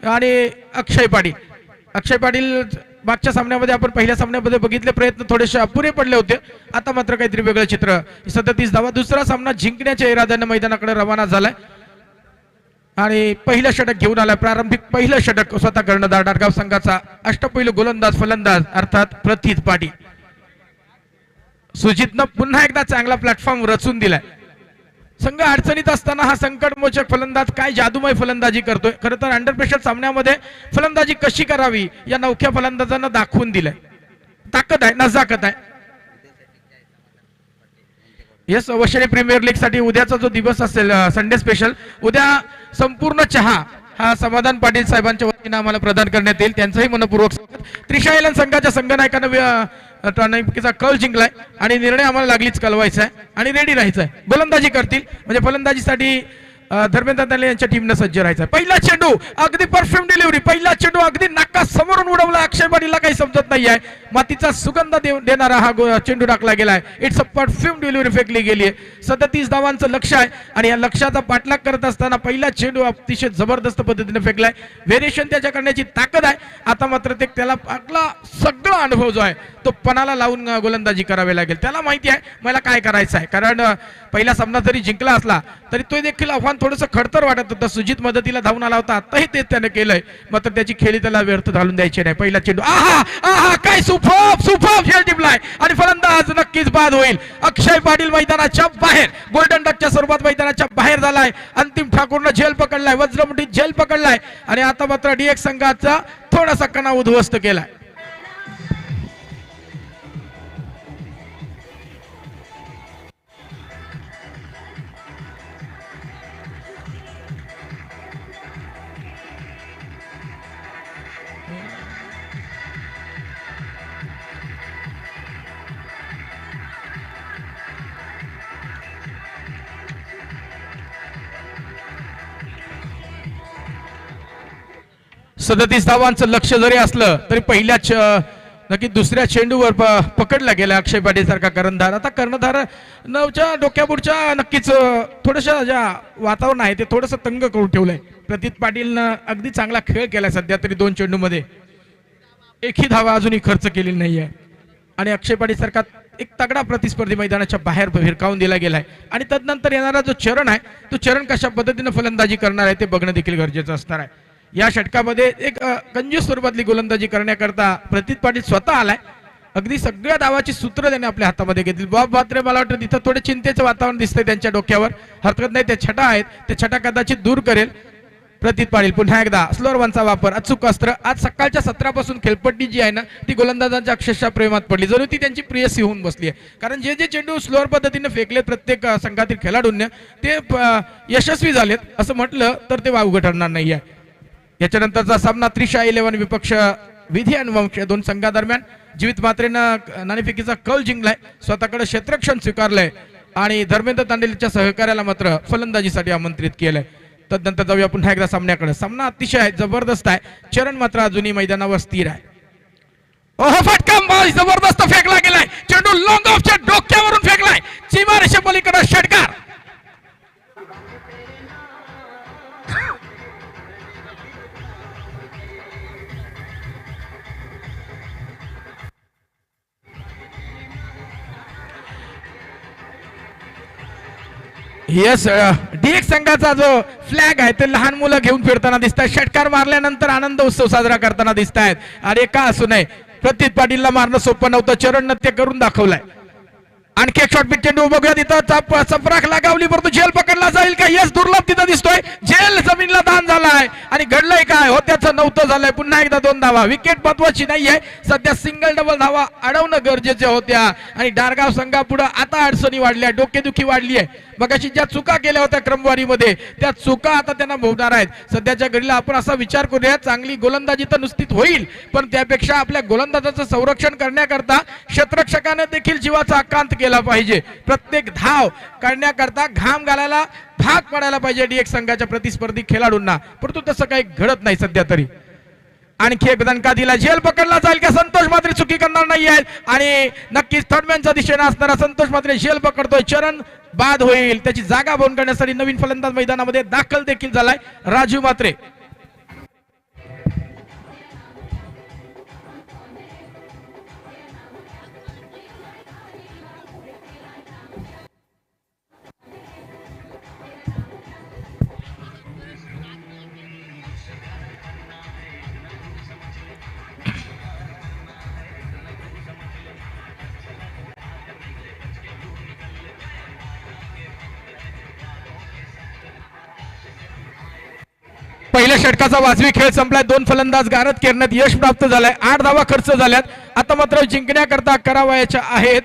आणि अक्षय पाटील. अक्षय पाटील मागच्या सामन्यामध्ये आपण पहिल्या सामन्यामध्ये बघितले प्रयत्न थोडेसे अपुरे पडले होते. आता मात्र काहीतरी वेगळं चित्र. 37 धावा. दुसरा सामना जिंकण्याच्या इराद्याने मैदानाकडे रवाना झालाय आणि पहिलं षटक घेऊन आलाय. प्रारंभिक पहिलं षटक स्वतः कर्णधार डारगाव संघाचा अष्टपैलू गोलंदाज फलंदाज अर्थात प्रतीत पाटील. सुजितनं पुन्हा एकदा चांगला प्लॅटफॉर्म रचून दिलाय. संघ अडचणीत असताना हा संकटमोचक फलंदाज काय जादूमय फलंदाजी करतोय. खरं तर अंडर प्रेशर सामन्यामध्ये फलंदाजी कशी करावी या नवख्या फलंदाजांना दाखवून दिलंय. ताकद आहे, नजाकत आहे. येस, वशिले प्रीमियर लीग साठी उद्याचा जो दिवस असेल संडे स्पेशल, उद्या संपूर्ण चहा हा समाधान पाटील साहेबांच्या वतीने आम्हाला प्रदान करण्यात येईल. त्यांचंही मनपूर्वक स्वागत. त्रिशा 11 संघाच्या संघनायकानं टर्नामेंटचा कल जिंकलाय आणि निर्णय आम्हाला लागलीच कळवायचा आहे आणि रेडी राहायचं आहे. गोलंदाजी करतील म्हणजे फलंदाजीसाठी धर्मेंद्र तांडे यांच्या टीमनं सज्ज राहायचं. पहिला चेंडू अगदी परफ्यूम डिलिव्हरी. पहिला चेंडू अगदी नाका समोरून उडवला. अक्षय पाटीलला काही समजत नाहीये. मातीचा सुगंध देणारा हा चेंडू टाकला गेलाय. इट्स अ परफ्यूम डिलिव्हरी फेकली गेली आहे. 37 धावांचं लक्ष आहे आणि या लक्ष्याचा पाठलाग करत असताना पहिला चेंडू अतिशय जबरदस्त पद्धतीने फेकलाय. व्हेरिएशन त्याच्या करण्याची ताकद आहे. आता मात्र ते त्याला आपला सगळा अनुभव जो आहे तो पणाला लावून गोलंदाजी करावी लागेल. त्याला माहिती आहे मला काय करायचं आहे. कारण पहिला सामना जरी जिंकला असला तरी तो देखील आव्हान थोडंसं खडतर वाटत होतं. सुजित मदतीला धावून आला होता. आताही तेच त्याने केलंय. मात्र त्याची खेळी त्याला व्यर्थ घालून द्यायची नाही. पहिला चेंडू आहा आहा काय सुपर्ब खेळ टिपलाय आणि फलंदाज नक्कीच बाद होईल. अक्षय पाटील मैदानाच्या बाहेर गोल्डन डकच्या स्वरूपात मैदानाच्या बाहेर झालाय. अंतिम ठाकूरनं झेल पकडलाय, वज्रमुठीत झेल पकडलाय आणि आता मात्र D1 संघाचा थोडासा कणा उद्ध्वस्त केलाय. सदतीस धावांचं लक्ष जरी असलं तरी पहिल्याच नक्की दुसऱ्या चेंडूवर पकडला गेला अक्षय पाटील सारखा कर्णधार. आता कर्णधार नवच्या डोक्यापुढच्या नक्कीच थोडंसं ज्या वातावरण आहे ते थोडंसं तंग करून ठेवलंय. प्रतीत पाटीलनं अगदी चांगला खेळ केलाय सध्या तरी 2 चेंडूमध्ये एकही धावा अजूनही खर्च केलेली नाहीये आणि अक्षय पाटील सारखा एक तगडा प्रतिस्पर्धी मैदानाच्या बाहेर भिरकावून दिला गेलाय आणि तदनंतर येणारा जो चरण आहे तो चरण कशा पद्धतीने फलंदाजी करणार आहे ते बघणं देखील गरजेचं असणार आहे. या षटकामध्ये एक कंजूस स्वरूपातली गोलंदाजी करण्याकरता प्रतीत पाटील स्वतः आलाय. अगदी सगळ्या धावाची सूत्र त्याने आपल्या हातामध्ये घेतली. बॉब म्हात्रे मला वाटतं तिथं थोडे चिंतेचं वातावरण दिसतंय त्यांच्या डोक्यावर. हरकत नाही, त्या छटा आहेत ते छटा कदाचित दूर करेल प्रतीत पाटील. पुन्हा एकदा स्लोअर वनचा वापर, अचूक अस्त्र. आज सकाळच्या सत्रापासून खेळपट्टी जी आहे ना ती गोलंदाजांच्या अक्षरशः प्रेमात पडली. जरूर ती त्यांची प्रियसी होऊन बसली आहे. कारण जे जे चेंडू स्लोअर पद्धतीने फेकले प्रत्येक संघातील खेळाडूंनी ते यशस्वी झालेत असं म्हटलं तर ते वावगं ठरणार नाही आहे. याच्यानंतरचा सामना त्रिशा 11 विपक्ष विधी आणि वंश 2 संघादरम्यान. जीवित मात्रेनं नाणेफेकीचा कल जिंकलाय, स्वतःकडे क्षेत्ररक्षण स्वीकारलंय आणि धर्मेंद्र तांडेलच्या सहकार्याला मात्र फलंदाजीसाठी आमंत्रित केलंय. तदनंतर जाऊया पुन्हा एकदा सामन्याकडे. सामना अतिशय जबरदस्त आहे. चरण मात्र अजूनही मैदानावर स्थिर आहे. ओहो, फटका बॉल जबरदस्त फेकला गेलाय. चेंडू लॉंग ऑफच्या डोक्यावरून फेकलाय. सीमारेषे पलीकडे षटकार. यस डीएक्स संघाचा जो फ्लॅग आहे ते लहान मुलं घेऊन फिरताना दिसत आहेत. षटकार मारल्यानंतर आनंद उत्सव साजरा करताना दिसत आहेत. अरे का असू नये, प्रतीत पाटीलला मारणं सोपं नव्हतं, चरण नृत्य करून दाखवलंय. आणखी एक शॉट पिच चेंडू बघूया तिथं चपराक लगावली, परंतु झेल पकडला जाईल का? यस दुर्लभ तिथं दिसतोय. झेल जमीनला दान झालाय आणि घडलंय काय? हो त्याचं नव्हतं झालंय. पुन्हा एकदा 2 धावा. विकेट महत्वाची नाहीये सध्या, सिंगल डबल धावा अडवणं गरजेच्या होत्या आणि डारगाव संघापुढे आता अडचणी वाढल्या, डोकेदुखी वाढली आहे. मगाशी ज्या चुका केल्या होत्या क्रमवारीमध्ये त्या चुका आता त्यांना भोगणार आहेत. सध्याच्या घडीला आपण असा विचार करूया, चांगली गोलंदाजी तर नुसतीच होईल, पण त्यापेक्षा आपल्या गोलंदाजाचं संरक्षण करण्याकरता क्षेत्ररक्षकाने देखील जीवाचा आकांत केला पाहिजे. प्रत्येक धाव काढण्याकरता घाम घालायला भाग पडायला पाहिजे डीएक्स संघाच्या प्रतिस्पर्धी खेळाडूंना, परंतु तसं काही घडत नाही सध्या तरी. आणखी एक दणका दिला, झेल पकडला जाईल का? संतोष मात्रे चुकी करणार नाही आहेत आणि नक्कीच थर्डमॅनच्या दिशेने असणारा संतोष मात्रे झेल पकडतोय. चरण बाद होईल, त्याची जागा भरून काढण्यासाठी नवीन फलंदाज मैदानामध्ये दाखल देखील झालाय राजू मात्रे. पहिल्या षटकाचा वाजवी खेळ संपलाय. 2 फलंदाज गारद करण्यात यश प्राप्त झालंय. 8 धावा खर्च झाल्यात. आता मात्र जिंकण्याकरता करावयाच्या आहेत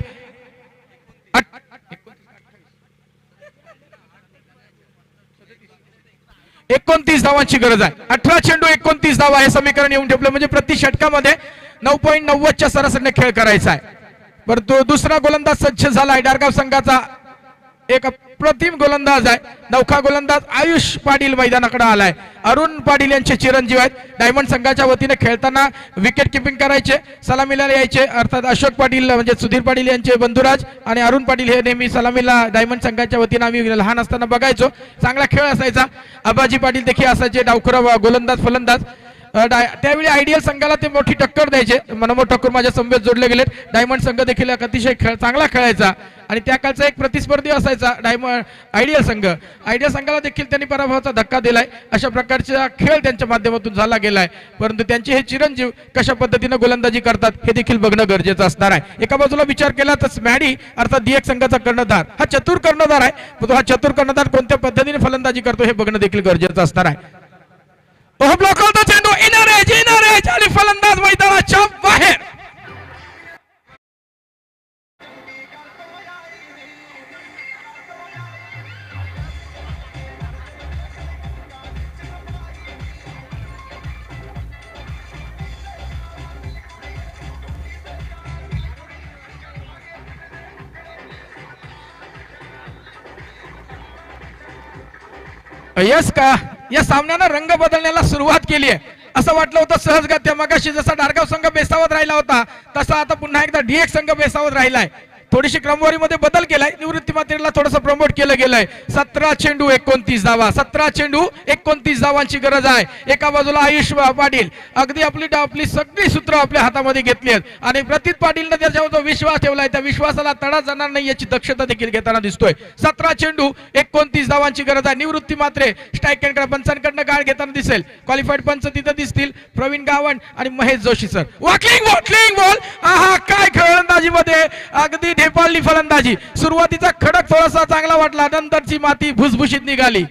29 धावांची गरज आहे. 18 चेंडू 29 धावा हे समीकरण येऊन ठेवलं, म्हणजे प्रति षटकामध्ये 9.90च्या सरासरीने खेळ करायचा आहे. परंतु दुसरा गोलंदाज सज्ज झालाय डारगाव संघाचा. एक अप्रतिम गोलंदाज आहे, नौखा गोलंदाज आयुष पाटील मैदानाकडे आलाय. अरुण पाटील यांचे चिरंजीव आहेत. डायमंड संघाच्या वतीने खेळताना विकेट किपिंग करायचे, सलामीला यायचे, अर्थात अशोक पाटील म्हणजे सुधीर पाटील यांचे बंधुराज आणि अरुण पाटील हे नेहमी सलामीला डायमंड संघाच्या वतीने आम्ही लहान असताना बघायचो. चांगला खेळ असायचा. आबाजी पाटील देखील असायचे डावखुरा गोलंदाज फलंदाज. त्यावेळी आयडियल संघाला ते मोठी टक्कर द्यायचे. मनोहर ठाकूर माझ्या समवेत जोडले गेलेत. डायमंड संघ देखील अतिशय चांगला खेळायचा आणि त्या काळचा एक प्रतिस्पर्धी असायचा आयडियल संघ. आयडियल संघाला देखील त्यांनी पराभवाचा धक्का दिलाय. अशा प्रकारचा खेळ त्यांच्या माध्यमातून झाला गेलाय, परंतु त्यांचे हे चिरंजीव कशा पद्धतीने गोलंदाजी करतात हे देखील बघणं गरजेचं असणार आहे. एका बाजूला विचार केला तर स्मॅडी अर्थात डीएक्स संघाचा कर्णधार हा चतुर कर्णधार आहे, परंतु हा चतुर कर्णधार कोणत्या पद्धतीने फलंदाजी करतो हे बघणं देखील गरजेचं असणार आहे. ब्लॉक होता चेंडू, इनर एज आणि फलंदाज मैदानाच्या बाहेर. यस का या सामन्यानं रंग बदलण्याला सुरुवात केली आहे असं वाटलं होतं सहजगत्या. मगाशी जसा डारगाव संघ बेसावत राहिला होता तसा आता पुन्हा एकदा डीएक्स संघ बेसावत राहिलाय. थोडीशी क्रमवारीमध्ये बदल केलाय. निवृत्ती मात्रेला थोडंसं प्रमोट केलं गेलंय. 17 चेंडू 29 धावा, 17 चेंडू 29 धावांची गरज आहे. एका बाजूला आयुष पाटील अगदी आपली सगळी सूत्र आपल्या हातामध्ये घेतली आहेत आणि प्रतीत पाटीलने त्याच्यावर जो विश्वास ठेवलाय त्या विश्वासाला तडा जाणार नाही याची दक्षता देखील घेताना दिसतोय. 17 चेंडू 29 धावांची गरज आहे. निवृत्ती मात्रे स्ट्राईक पंचांकडनं गाळ घेताना दिसेल. क्वालिफाईड पंच तिथं दिसतील प्रवीण गावण आणि Mahesh Joshi sir. Walking ball आहा काय फलंदाजीमध्ये अगदी ढेपाळली फलंदाजी. सुरुवातीचा खडक थोडासा चांगला वाटला, नंतरची माती भुसभुशीत निघाली.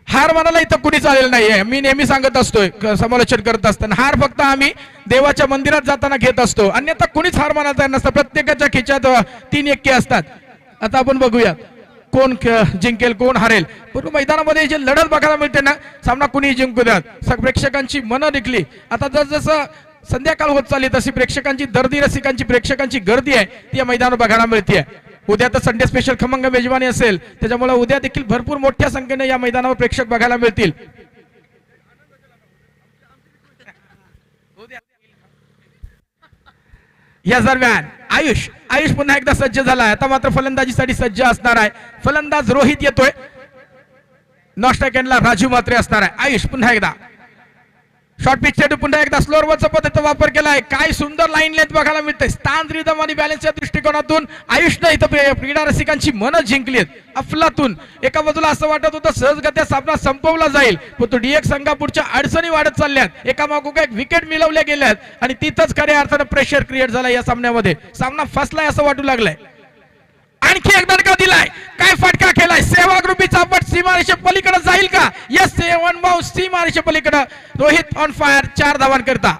हार म्हणायला इथं कुणी चालेल नाहीये. मी नेहमी सांगत असतोय समालोचन करत असताना, हार फक्त आम्ही देवाच्या मंदिरात जाताना घेत असतो, अन्यथा कुणीच हार मानायचा नसतं. प्रत्येकाच्या खिच्यात 3 एक्के असतात. आता आपण बघूया कोण जिंकेल कोण हरेल. परंतु मैदानामध्ये जे लढत बघायला मिळते ना, सामना कुणी जिंकू द्यात. प्रेक्षकांची मनं निघली. आता जसं संध्याकाळ होत चालली तशी प्रेक्षकांची दर्दी रसिकांची प्रेक्षकांची गर्दी आहे ती या मैदानावर बघायला मिळते. उद्या तर संडे स्पेशल खमंग मेजवानी असेल, त्याच्यामुळे उद्या देखील भरपूर मोठ्या संख्येने या मैदानावर प्रेक्षक बघायला मिळतील. या दरम्यान आयुष पुन्हा एकदा सज्ज झालाय. आता मात्र फलंदाजीसाठी सज्ज असणार आहे. फलंदाज रोहित येतोय. नॉस्टॅकॅनला राजू मात्रे असणार आहे. आयुष पुन्हा एकदा शॉर्ट पिच चेंडू पुन्हा एकदा स्लोअर वरचा पद्धतीचा वापर केलाय. काय सुंदर लाईन लेंथ बघायला मिळते. स्थान रिदम आणि बॅलन्सच्या दृष्टिकोनातून आयुषनं इथं क्रीडा रसिकांची मनं जिंकली आहेत. अफलातून एका बाजूला असं वाटत होतं सहजगत्या सामना संपवला जाईल, पण तो डीएक्स संघापूरच्या अडचणी वाढत चालल्यात. एकामागोग एक विकेट मिळवल्या गेल्यात आणि तिथंच खऱ्या अर्थानं प्रेशर क्रिएट झाला. या सामन्यामध्ये सामना फसलाय असं वाटू लागलाय. आणखी एक धडका दिलाय. काय फटका केलाय. सेवाग्रुपीचा पट सीमारेषे पलीकडे जाईल का. यस, 7 बाउंस सीमारेषे पलीकडे. Rohit on fire 4 धावांकरता.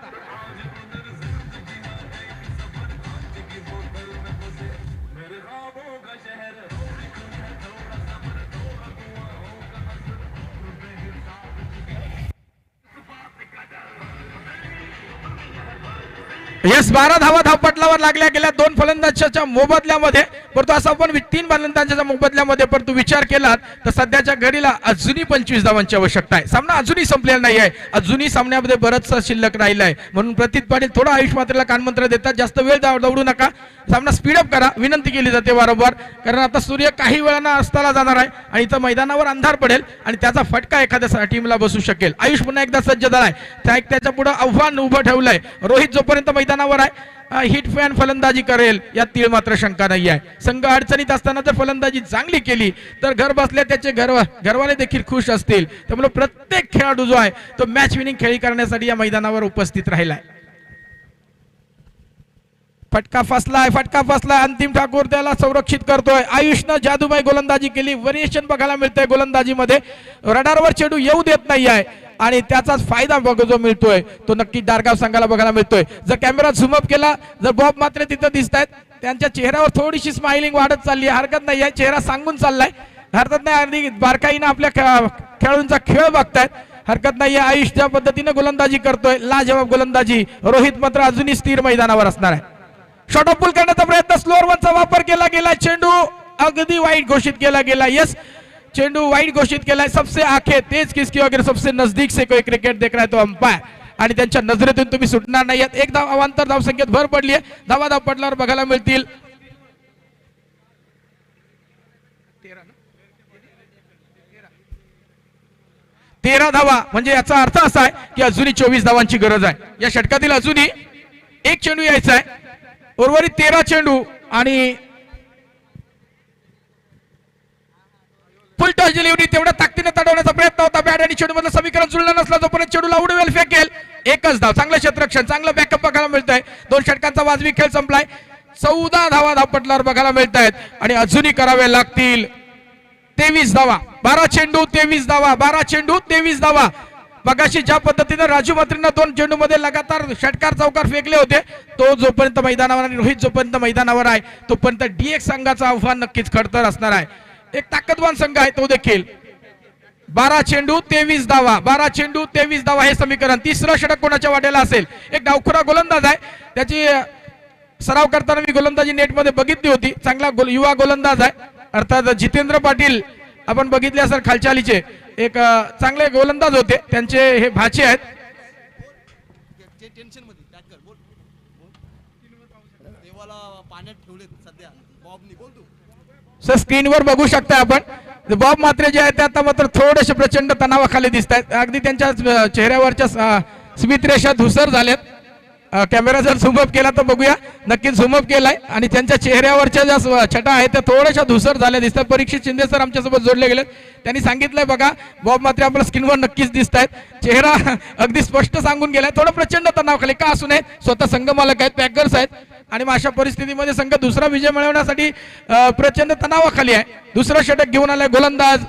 यस, 12 धावा धावपटलावर लागल्या गेल्या 2 फलंदाजांच्या मोबदल्यामध्ये. परंतु असं आपण 3 फलंदाजांच्या मोबदल्यामध्ये परंतु विचार केला तर सध्याच्या घडीला अजूनही 25 धावांची आवश्यकता आहे. सामना अजूनही संपलेला नाही आहे. अजूनही सामन्यामध्ये बरंचसं शिल्लक राहिलं आहे. म्हणून प्रतीत पाटील थोडा आयुष मात्रेला कानमंत्र देतात, जास्त वेळ दौडू नका, सामना स्पीडअप करा, विनंती केली जाते वारंवार. कारण आता सूर्य काही वेळानं अस्ताला जाणार आहे आणि इथं मैदानावर अंधार पडेल आणि त्याचा फटका एखाद्या टीमला बसू शकेल. आयुष पुन्हा एकदा सज्ज झालाय. त्याच्या पुढे आव्हान उभं ठेवलंय. रोहित जोपर्यंत मैदानावर आहे हिट फॅन फलंदाजी करेल यात तीळ मात्र शंका नाही आहे. संघ अडचणीत असताना जर फलंदाजी चांगली केली तर घर बसल्या त्याचे घरवाले देखील खुश असतील. त्यामुळे प्रत्येक खेळाडू जो आहे तो मॅच विनिंग खेळी करण्यासाठी या मैदानावर उपस्थित राहिलाय. फटका फसलाय. अंतिम ठाकूर त्याला संरक्षित करतोय. आयुषनं जादूबाई गोलंदाजी केली. व्हेरिएशन बघायला मिळतंय गोलंदाजीमध्ये. रडारवर चेंडू येऊ देत नाही आहे आणि त्याचाच फायदा जो मिळतोय तो नक्की दारगाव संघाला बघायला मिळतोय. जर कॅमेरा झूम अप केला, जर बॉब मात्र तिथं दिसत आहेत, त्यांच्या चेहऱ्यावर थोडीशी स्माइलिंग वाढत चालली आहे. हरकत नाही आहे, चेहरा सांगून चाललाय. हरकत नाही, अगदी बारकाईनं आपल्या खेळाडूंचा खेळ बघतायत. हरकत नाहीये. आयुष ज्या पद्धतीने गोलंदाजी करतोय, लाजवाब गोलंदाजी. रोहित मात्र अजूनही स्थिर मैदानावर असणार आहे. शॉर्ट ऑफ पुल करण्याचा प्रयत्न, स्लोअर वनचा वापर केला गेला. चेंडू अगदी वाईट घोषित केला गेला. यस, चेंडू वाईट घोषित केलाय. सबसे आखे तेज किसकी वगैरे सबसे नजदीक से कोई क्रिकेट देख रहा है तो अंपायर, आणि त्यांच्या नजरेतून तुम्ही सुटणार नाही. एक धाव अवांतर धाव संख्येत भर पडली आहे. धाव पडल्यावर बघायला मिळतील 13 धावा. म्हणजे याचा अर्थ असा आहे की अजूनही 24 धावांची गरज आहे. या षटकातील अजूनही एक चेंडू यायचा आहे. उर्वरित 13 चेंडू आणि फुल टॉस डिलिव्हरी तेवढ्या ताकदीने तडवण्याचा प्रयत्न होता. बॅट आणि चेंडू मधलं समीकरण जुळलं नसलं जोपर्यंत चेंडूला उडवेल फेकेल. एकच धाव. चांगलं क्षेत्ररक्षण, चांगलं बॅकअप बघायला मिळतंय. 2 षटकांचा वाजवी खेळ संपलाय. 14 धावा धावपटलावर बघायला मिळत आहेत आणि अजूनही करावे लागतील 23 धावा. 12 चेंडू 23 धावा. 12 चेंडू 23 धावा. मगाशी ज्या पद्धतीने राजू मात्रेंना 2 चेंडू मध्ये लगातार षटकार चौकार फेकले होते, तो जोपर्यंत मैदानावर आणि रोहित जोपर्यंत मैदानावर आहे तोपर्यंत डीएक्स संघाचं आव्हान नक्कीच खडतर असणार आहे. एक ताकदवान संघ आहे तो देखील. 12 चेंडू 23 धावा. 12 चेंडू 23 धावा हे समीकरण. तिसरं षटक कोणाच्या वाट्याला असेल. एक डावखुरा गोलंदाज आहे, त्याची सराव करताना मी गोलंदाजी नेट मध्ये बघितली होती. चांगला युवा गोलंदाज आहे, अर्थात जितेंद्र पाटील. आपण बघितले असेल खालचालीचे एक चांगले गोलंदाज होते, त्यांचे हे भाचे आहेत. सर स्क्रीनवर बघू शकता आपण बॉब मात्रे जे आहेत ते आता मात्र थोडेसे प्रचंड तणावाखाली दिसत आहेत. अगदी त्यांच्या चेहऱ्यावरच्या स्मित रेषा धुसर झाल्यात. कॅमेरा जर झूमअप केला तर बघूया. नक्कीच झूमअप केलाय आणि त्यांच्या चेहऱ्यावरच्या ज्या छटा आहेत त्या थोड्याशा धुसर झाल्या दिसतात. परीक्षित शिंदे सर आमच्यासोबत जोडले गेलेत. त्यांनी सांगितलंय बघा बॉब मात्रे आपल्या स्क्रीनवर नक्कीच दिसत आहेत. चेहरा अगदी स्पष्ट सांगून गेलाय. थोडं प्रचंड तणावाखाली का असू नये, स्वतः संघ मालक आहेत, पॅकर्स आहेत आणि अशा परिस्थितीमध्ये संघ दुसरा विजय मिळवण्यासाठी प्रचंड तणावाखाली आहे. दुसरं षटक घेऊन आलाय गोलंदाज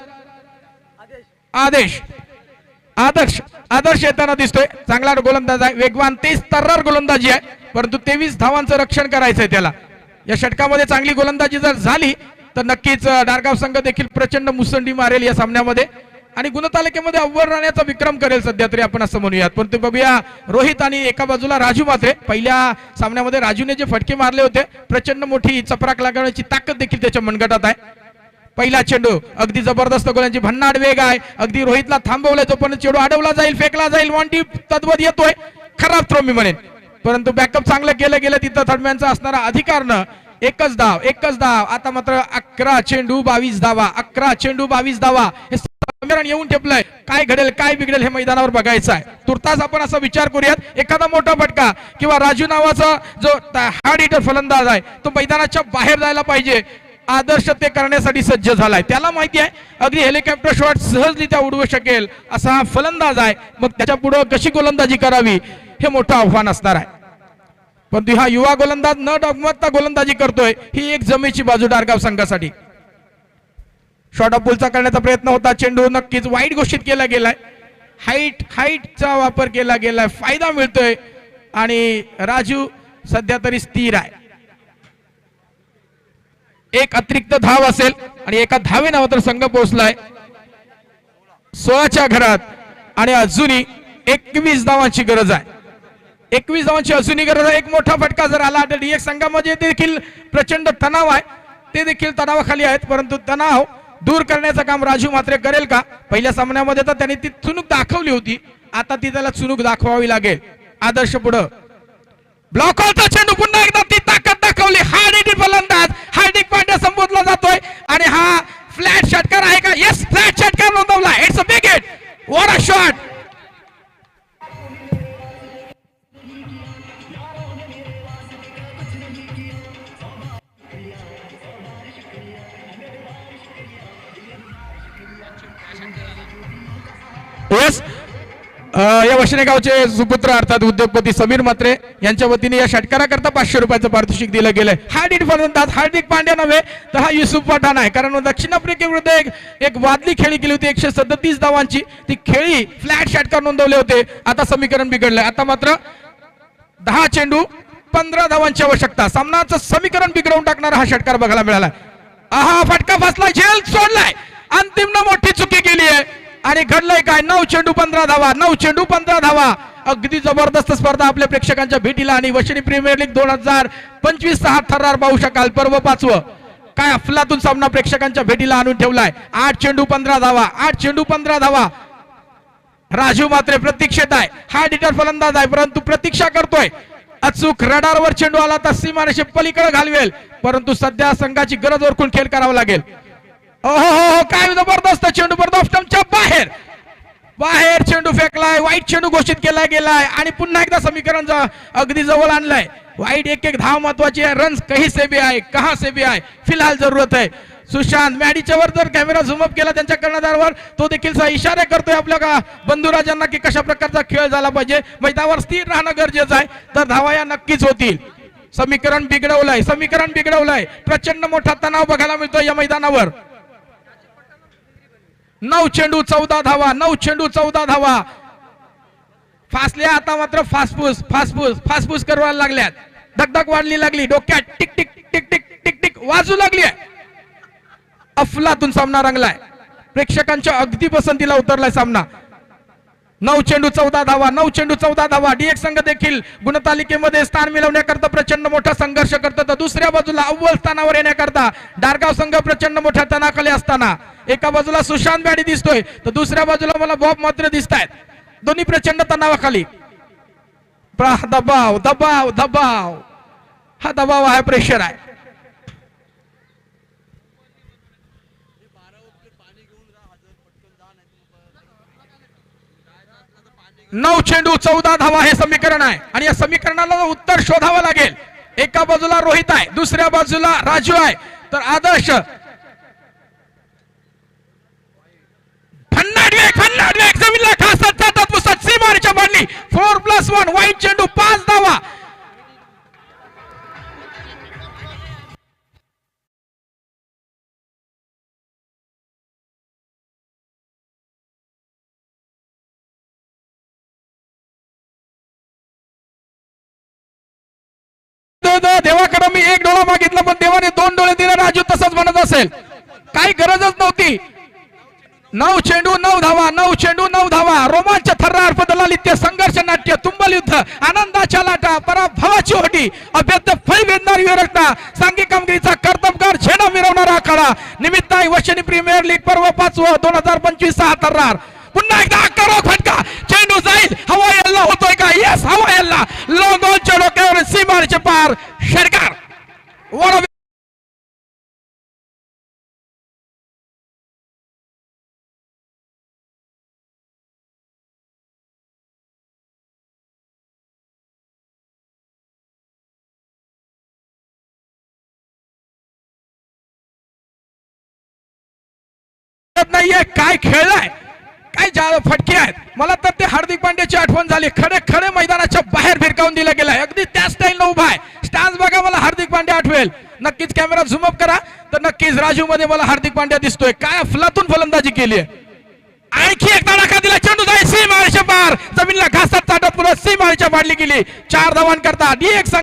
आदर्श येताना दिसतोय. चांगला गोलंदाज आहे, वेगवान, तेज तर्रार गोलंदाजी आहे, परंतु 23 धावांचं रक्षण करायचंय त्याला. या षटकामध्ये चांगली गोलंदाजी जर झाली तर नक्कीच डारगाव संघ देखील प्रचंड मुसंडी मारेल या सामन्यामध्ये आणि गुणतालिकेमध्ये अव्वल राहण्याचा विक्रम करेल सध्या तरी आपण असं म्हणूयात. पण ते बघूया रोहित आणि एका बाजूला राजू मात्रे. पहिल्या सामन्यामध्ये राजूने जे फटके मारले होते प्रचंड मोठी चपराक लागण्याची ताकद देखील त्याच्या मनगटात आहे. पहिला चेंडू अगदी जबरदस्त गोलांची भन्नाट वेग आहे. अगदी रोहितला थांबवलाय, जोपर्यंत चेंडू अडवला जाईल, फेकला जाईल, वॉन्टी तद्वत येतोय. खराब थ्रो मी म्हणेन. परंतु बॅकअप चांगलं केलं गेलं तिथं थर्डमॅनचा असणारा अधिकार न एकच धाव आता मात्र 11 चेंडू 22 धावा 11 चेंडू 22 धावा हे समीकरण येऊन ठेपलंय. काय घडेल काय बिघडेल हे मैदानावर बघायचं आहे. तुर्तास आपण असा विचार करूयात एखादा मोठा फटका किंवा राजू नावाचा जो हार्ड हिटर फलंदाज आहे तो मैदानाच्या बाहेर जायला पाहिजे. आदर्श ते करण्यासाठी सज्ज झालाय. त्याला माहिती आहे अगदी हेलिकॉप्टर शॉट सहजरित्या उडवू शकेल असा हा फलंदाज आहे. मग त्याच्या पुढे कशी गोलंदाजी करावी हे मोठं आव्हान असणार आहे. पण हा युवा गोलंदाज न डगमगता गोलंदाजी करतोय ही एक जमेची बाजू डारगाव संघासाठी. शॉर्ट ऑफ पुलचा करण्याचा प्रयत्न होता. चेंडू नक्कीच वाईट घोषित केला गेलाय. हाईटचा वापर केला गेलाय. फायदा मिळतोय आणि राजू सध्या तरी स्थिर आहे. एक अतिरिक्त धाव असेल आणि एका धावेनं मात्र संघ पोहोचलाय 16च्या घरात आणि अजूनही 21 धावांची गरज आहे. 21 धावांची अजूनही गरज आहे. एक मोठा फटका जर आला तर डीएक्स संघामध्ये देखील प्रचंड तणाव आहे. ते देखील तणावाखाली आहेत परंतु तणाव दूर करण्याचं काम राजू मात्र करेल का? पहिल्या सामन्यामध्ये तर त्यांनी ती चुणूक दाखवली होती. आता ती त्याला चुणूक दाखवावी लागेल. आदर्श पुढं ब्लॉक होता चेंडू पुन्हा एकदा ती ताकद दाखवली. हार्दिक फलंदाज हार्दिक पांड्या संबोधला जातोय आणि हा फ्लॅट षटकार आहे का? येस फ्लॅट षटकार नोंदवला. It's a big hit. What a shot. Yes या वशिने गावचे सुपुत्र अर्थात उद्योगपती समीर म्हात्रे यांच्या वतीने या षटकाराकरता 500 रुपयाचं पारितोषिक दिलं गेलंय. हार्दिक फलंदाज हार्दिक पांड्या नव्हे तर हा युसुफ पठाण आहे. कारण दक्षिण आफ्रिकेविरुद्ध एक वादली खेळी केली होती 137 धावांची. ती खेळी फ्लॅट षटकार नोंदवले होते. आता समीकरण बिघडलंय. आता मात्र 10 चेंडू 15 धावांची आवश्यकता. सामनाचं समीकरण बिघडवून टाकणारा हा षटकार बघायला मिळाला. आहा फटका फसला. झेल सोडलाय. अंतिम न मोठी चुकी केली आहे आणि घडलंय काय? 9 चेंडू 15 धावा 9 चेंडू 15 धावा. अगदी जबरदस्त स्पर्धा आपल्या प्रेक्षकांच्या भेटीला आणि वशिनी प्रीमियर लीग 2025 हा थरार पाहू शकाल. पर्व 5वं काय अफलातून सामना प्रेक्षकांच्या भेटीला आणून ठेवलाय. 8 चेंडू 15 धावा 8 चेंडू 15 धावा. राजू मात्र प्रतीक्षेत आहे. हार्ड हिटर फलंदाज आहे परंतु प्रतीक्षा करतोय. अचूक रडारवर चेंडू आला तर सीमारेषे पलीकडे घालवेल परंतु सध्या संघाची गरज ओळखून खेळ करावा लागेल. हो काय जबरदस्त चेंडू ऑफ स्टंपच्या बाहेर चेंडू फेकलाय. वाईट चेंडू घोषित केला गेलाय आणि पुन्हा एकदा समीकरण अगदी जवळ आणलंय. वाईट एक धाव महत्वाची आहे. रन्स कहीं से भी आए कहां से भी आए फिलहाल जरूरत है. सुशांत मॅडीच्या वर जर कॅमेरा झूम अप केला त्यांच्या कर्णधारावर तो देखील इशारे करतोय आपल्या बंधुराजांना की कशा प्रकारचा खेळ झाला पाहिजे. मैदानावर स्थिर राहणं गरजेचं आहे तर धावा या नक्कीच होतील. समीकरण बिघडवलंय. प्रचंड मोठा तणाव बघायला मिळतोय या मैदानावर. 9 चेंडू 14 धावा 9 चेंडू 14 धावा. फासल्या आता मात्र फासफूस करायला लागल्यात. धगधग वाढली लागली. डोक्यात tick tick tick tick tick tick वाजू लागली आहे. अफलातून सामना रंगलाय. प्रेक्षकांच्या अगदी पसंतीला उतरलाय सामना. 9 चेंडू 14 धावा 9 चेंडू 14 धावा. डीएक्स संघ देखील गुणतालिकेमध्ये स्थान मिळवण्याकरता प्रचंड मोठा संघर्ष करतात. तर दुसऱ्या बाजूला अव्वल स्थानावर येण्याकरता डारगाव संघ प्रचंड मोठ्या तणाखाली असताना एका बाजूला सुशांत बॅडी दिसतोय तर दुसऱ्या बाजूला मला बॉब मात्र दिसत आहेत. दोन्ही प्रचंड तणावाखाली. दबाव हा दबाव आहे. प्रेशर आहे. 9 चेंडू 14 धावा हे समीकरण आहे आणि या समीकरणाला उत्तर शोधावं लागेल. एका बाजूला रोहित आहे दुसऱ्या बाजूला राजू आहे तर आदर्श फन्नाड जमीनला खासत जातात पुसत सीमारेषा बांधली. 4+1 वाईट चेंडू 5 धावा. देवाकडे मी एक डोळा मागितला पण देवाने 2 डोळे दिले. राजू तसंच म्हणत असेल काही गरजच नव्हती. 9 चेंडू 9 धावा 9 चेंडू 9 धावा. रोमांच थर्रार पदलालित्य संघर्ष नाट्य तुंबल युद्ध आनंदाच्या लाटा पराभवाची होटी अभ्यर्थ फळी वेदणारी विरक्ता सांघिक कामगिरीचा कर्तबगार झेंडा मिरवणारा आखाडा निमित्त आहे वशिनी प्रीमियर लीग पर्व 5 2025 हा थर्रार. पुन्हा एकदा आकारावर फटका. चेंडू जाईल हवाई यल्ला होतोय का? येस, हवा यल्ला. लोंगोलच्या डोक्यावर सीमारेषे पार षटकार. What a नाहीये, काय खेळलाय, काय फटके आहेत. मला तर ते हार्दिक पांड्याची आठवण झाली. खडे खडे मैदानाच्या बाहेर भिरकावून दिला गेलाय. अगदी त्या स्टाईलनं उभा आहे. स्टान्स बघा, मला हार्दिक पांड्या आठवेल. नक्कीच कॅमेरा झूम अप करा तर नक्कीच राजू मध्ये मला हार्दिक पांड्या दिसतोय. काय अफलातून फलंदाजी केली आहे. आणखी एक तडाखा दिला. चेंडू जाईल सीमारेषे पार. जमीनला घासात चाटत पुन्हा सीमारेषा पाडली गेली. 4 धावांकरता एक